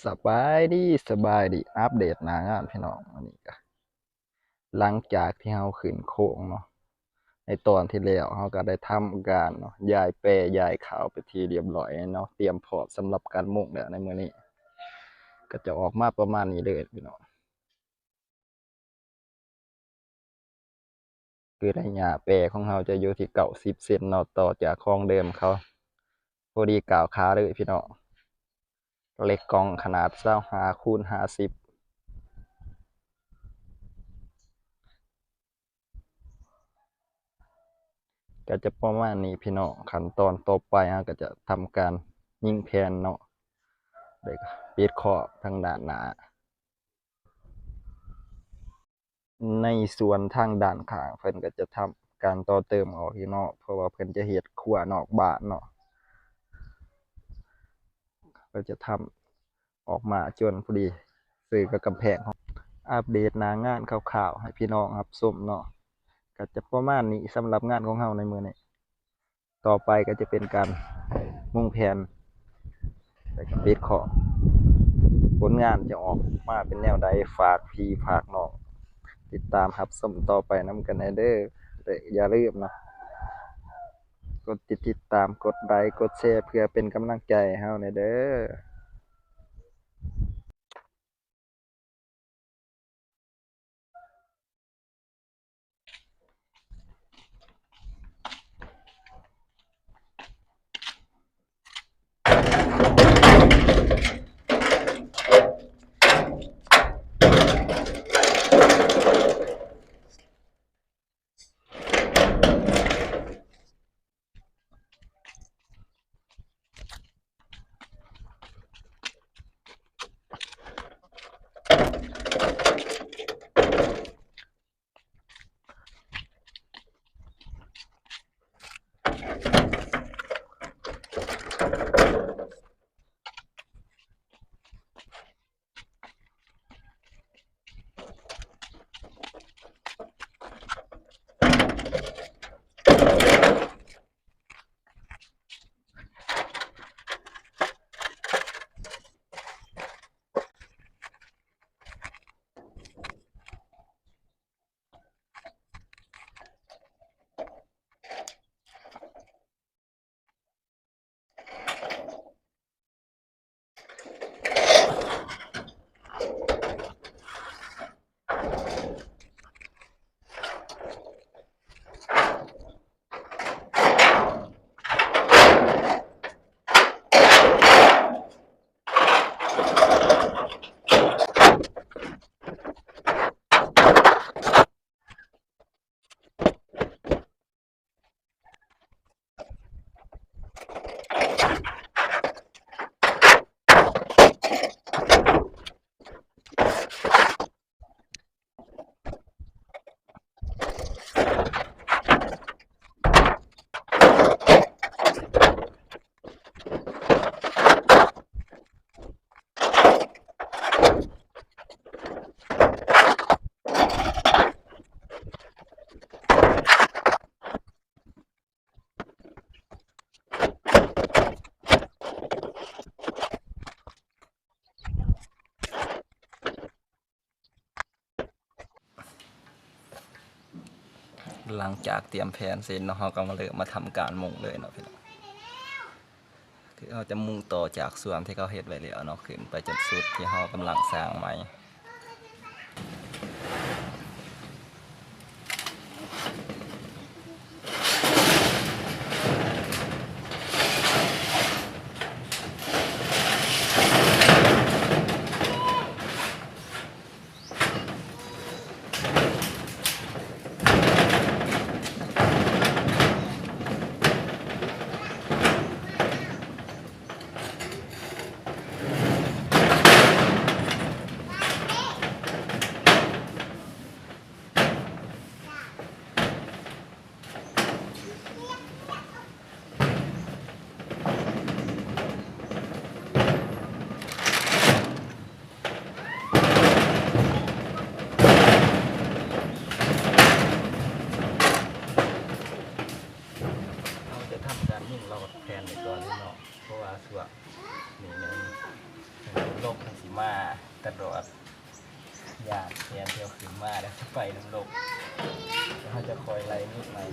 สบายดีอัปเดตหน้างานพี่น้องอันนี้ก็หลังจากที่เฮาขึ้นโค้งเนาะในตอนที่แล้วเฮาก็ได้ทำการเนาะย้ายแปรย้ายขาวไปที่เรียบร้อยเนาะเตรียมพร้อมสำหรับการมุ่งแล้วในมื้อนี้ก็จะออกมาประมาณนี้เลยพี่น้องคือระยะแปรของเฮาจะอยู่ที่90เซนเนาะต่อจากของเดิมเขาพอดีกาวขาเลยพี่น้องเหล็กกล่องขนาด25คูณ50ก็จะประมาณนี้พี่น้องขั้นตอนต่อไปเฮาก็จะทำการยิงแผ่นเนาะแล้วก็ปิดขอบทางด้านหน้าในส่วนทางด้านข้างเพิ่นก็จะทำการต่อเติมออกพี่น้องเพราะว่าเพิ่นจะเฮ็ดครัวนอกบ้านเนาะก็จะทำออกมาจนพอดีซื้อกับกำแพงอัปเดตหน้างานคร่าวๆให้พี่น้องรับชมเนาะก็จะประมาณนี้สำหรับงานของเฮาในมื้อนี้ต่อไปก็จะเป็นการมุงแผ่นแล้วก็ปิดขอบผลงานจะออกมาเป็นแนวใดฝากพี่ฝากน้องติดตามรับชมต่อไปนำกันเด้อและอย่าลืมนะกดติดตามกดไลค์กดแชร์เพื่อเป็นกำลังใจให้เฮาเด้อหลังจากเตรียมแผนเสร็จเนาะเฮาก็มาเริ่มมาทำการมุงเลยเนาะพี่น้องคือเฮาจะมุงต่อจากส่วนที่เขาเฮ็ดไว้แล้วเนาะขึ้นไปจนสุดที่เฮากำลังสร้างใหม่มุ่งเราแผนไว้ก่อนเนาะเพราะว่าส่วนนี่แม่น ลมมันสิมาตลอดอยากแทนเที่ยวขึ้นมาแล้วไปน้ำลมเขาจะคอยไล่นิดหน่อย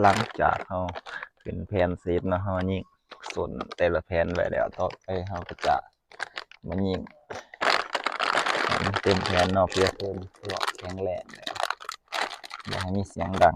หลังจากเฮาขึ้นแผนเสร็จเนาะเฮายิงส่วนแต่ละแผนไว้แล้วต่อไปเฮาก็จะมายิงให้มันเต็มแผนเนาะเพื่อเพิ่มความแข็งแรงแล้วอย่าให้มีเสียงดัง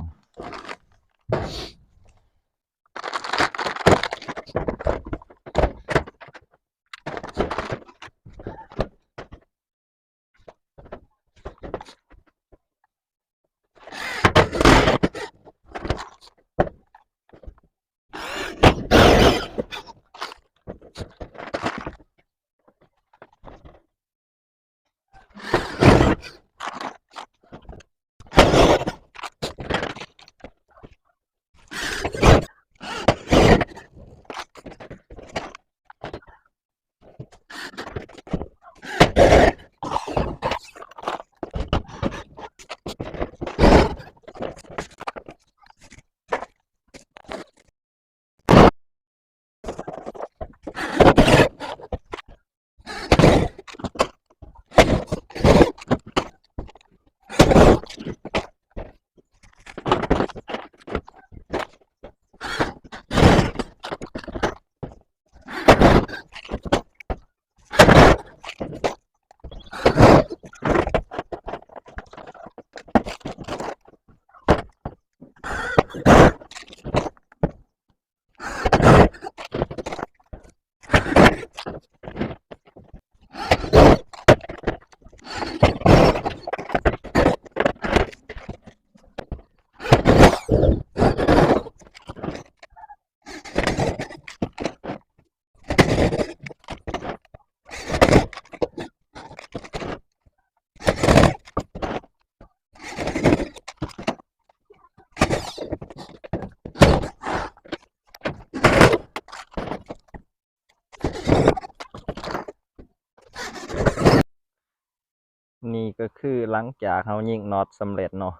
นี่ก็คือหลังจากเรายิงน็อตสำเร็จเนาะ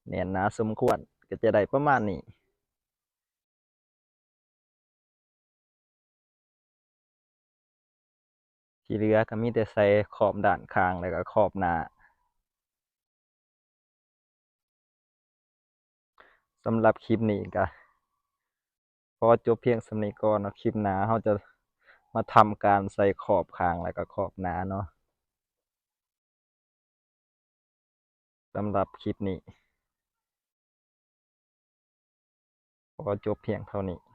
แน่นหนาสมควรก็จะได้ประมาณนี้ที่เหลือก็มีแต่ใส่ขอบด้านข้างแล้วก็ขอบหน้าสำหรับคลิปนี้ก็พอจบเพียงสำนี้ก่อนเนาะคลิปหน้าเราจะมาทำการใส่ขอบข้างแล้วก็ขอบหน้าเนาะสำหรับคลิปนี้พอจบเพียงเท่านี้